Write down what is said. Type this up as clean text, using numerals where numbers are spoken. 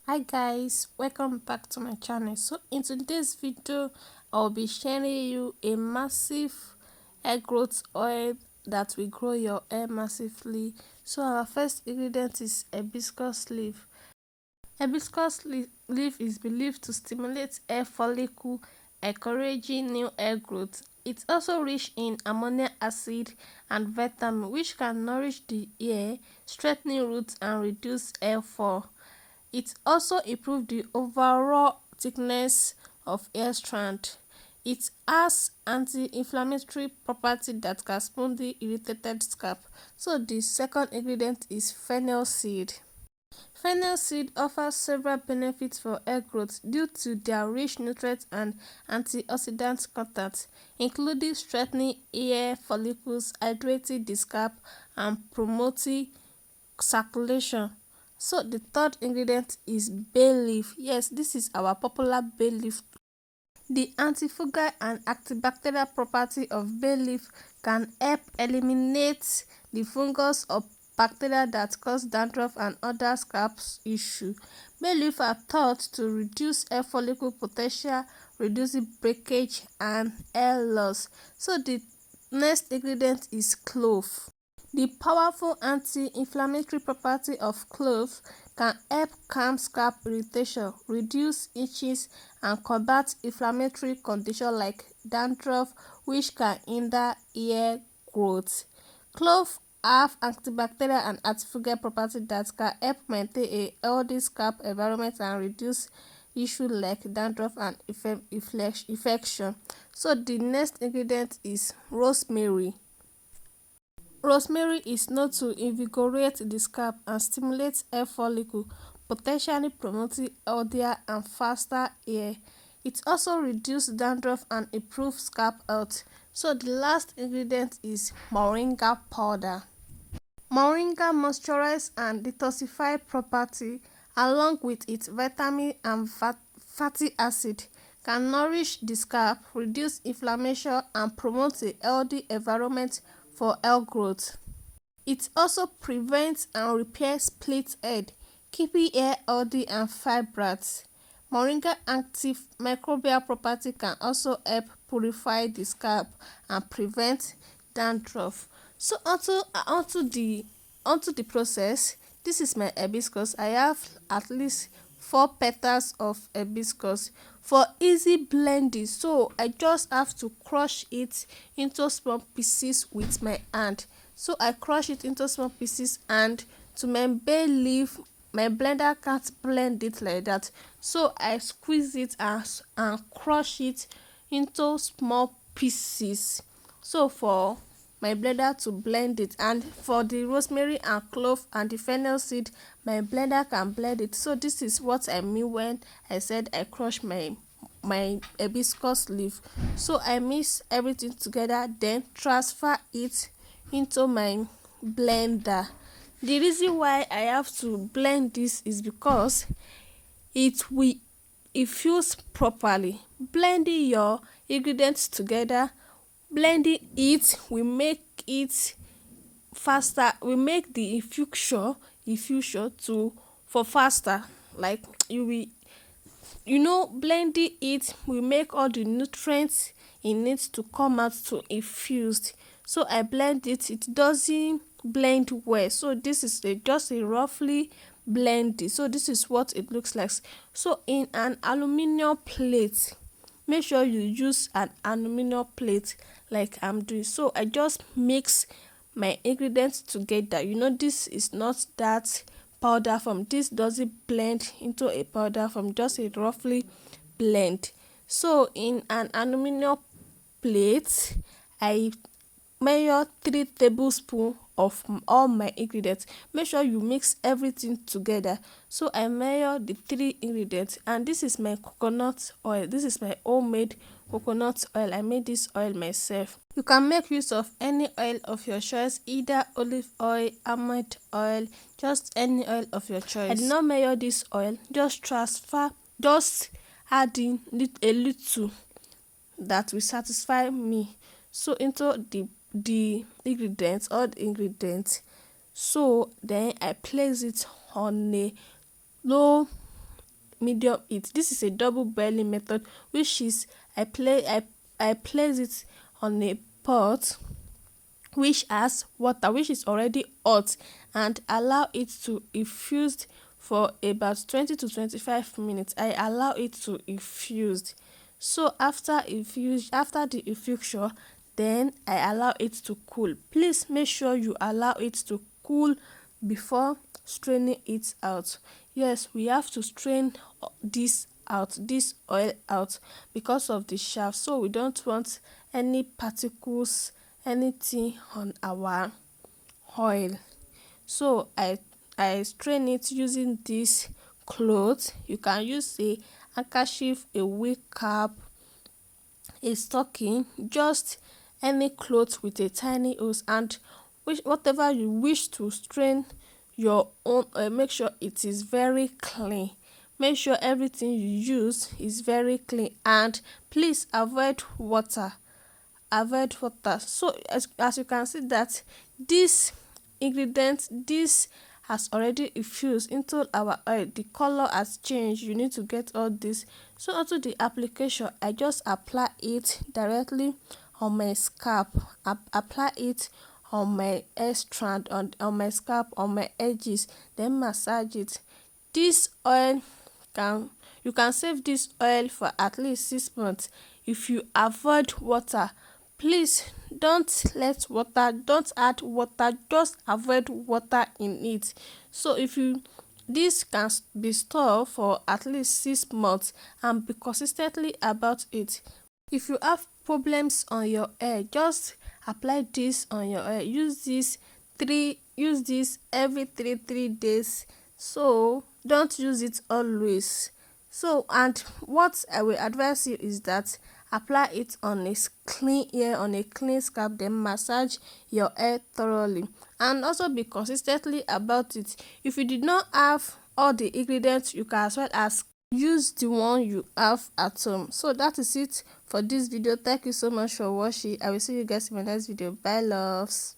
Hi guys, welcome back to my channel. So in today's video I'll be sharing you a massive hair growth oil that will grow your hair massively. So our first ingredient is hibiscus leaf. Hibiscus leaf is believed to stimulate hair follicle, encouraging new hair growth. It's also rich in amino acid and vitamin which can nourish the hair, strengthen roots and reduce hair fall. It also improves the overall thickness of hair strand. It has anti-inflammatory property that can smooth the irritated scalp. So the second ingredient is fennel seed. Fennel seed offers several benefits for hair growth due to their rich nutrient and antioxidant content, including strengthening hair follicles, hydrating the scalp, and promoting circulation. So the third ingredient is bay leaf. Yes, this is our popular bay leaf. The antifungal and antibacterial property of bay leaf can help eliminate the fungus or bacteria that cause dandruff and other scalp issues. Bay leaf are thought to reduce hair follicle potential, reducing breakage and hair loss. So the next ingredient is clove. The powerful anti-inflammatory property of clove can help calm scalp irritation, reduce itches, and combat inflammatory conditions like dandruff, which can hinder hair growth. Clove have antibacterial and antifungal properties that can help maintain a healthy scalp environment and reduce issues like dandruff and infection. So the next ingredient is rosemary. Rosemary is known to invigorate the scalp and stimulate hair follicle, potentially promoting healthier and faster hair. It also reduces dandruff and improves scalp health. So the last ingredient is moringa powder. Moringa moisturize and detoxify property along with its vitamin and fatty acid can nourish the scalp, reduce inflammation and promote a healthy environment for hair growth. It also prevents and repairs split head, keeping hair healthy and fibrous. Moringa active microbial property can also help purify the scalp and prevent dandruff. So onto the process. This is my hibiscus. I have at least 4 petals of hibiscus for easy blending. So I just have to crush it into small pieces with my hand. So I crush it into small pieces, and to my bay leaf, my blender can't blend it like that. So I squeeze it and crush it into small pieces. So for my blender to blend it, and for the rosemary and clove and the fennel seed, my blender can blend it. So this is what I mean when I said I crush my hibiscus leaf. So I mix everything together, then transfer it into my blender. The reason why I have to blend this is because it will infuse properly. Blending your ingredients together, blending it will make it faster, will make the infusion to for faster. Like blending it will make all the nutrients in it to come out to infused. So I blend it, it doesn't blend well. So this is just a roughly blended. So this is what it looks like. So in an aluminum plate, make sure you use an aluminum plate like I'm doing. So I just mix my ingredients together. This is not that powder form. This doesn't blend into a powder form, just a roughly blend. So in an aluminum plate, I measure 3 tablespoons of all my ingredients. Make sure you mix everything together. So I measure the 3 ingredients, and this is my coconut oil. This is my homemade coconut oil. I made this oil myself. You can make use of any oil of your choice, either olive oil, almond oil, just any oil of your choice. I did not measure this oil, just add in a little that will satisfy me. So into the ingredients, all the ingredients. So then I place it on a low medium heat. This is a double boiling method, which is I place it on a pot which has water which is already hot, and allow it to infuse for about 20 to 25 minutes. I allow it to infuse. So after the infusion, then I allow it to cool. Please make sure you allow it to cool before straining it out. Yes, we have to strain this oil out because of the shaft, so we don't want any particles, anything on our oil. So I strain it using this cloth. You can use a handkerchief, a wig cap, a stocking, just any cloth with a tiny hose, and whatever you wish to strain your own make sure it is very clean. Make sure everything you use is very clean, and please avoid water. So as you can see that this this has already infused into our oil. The color has changed. You need to get all this. So onto the application, I just apply it directly on my scalp. Apply it on my hair strand, on my scalp, on my edges, then massage it. This oil can you can save this oil for at least 6 months if you avoid water. Please don't add water, just avoid water in it. So if you this can be stored for at least 6 months, and be consistently about it. If you have problems on your hair, just apply this on your hair. Use this every 3 days. So don't use it always. So, and what I will advise you is that apply it on a clean hair, on a clean scalp, then massage your hair thoroughly, and also be consistently about it. If you did not have all the ingredients, you can as well as use the one you have at home. So that is it for this video. Thank you so much for watching. I will see you guys in my next video. Bye loves.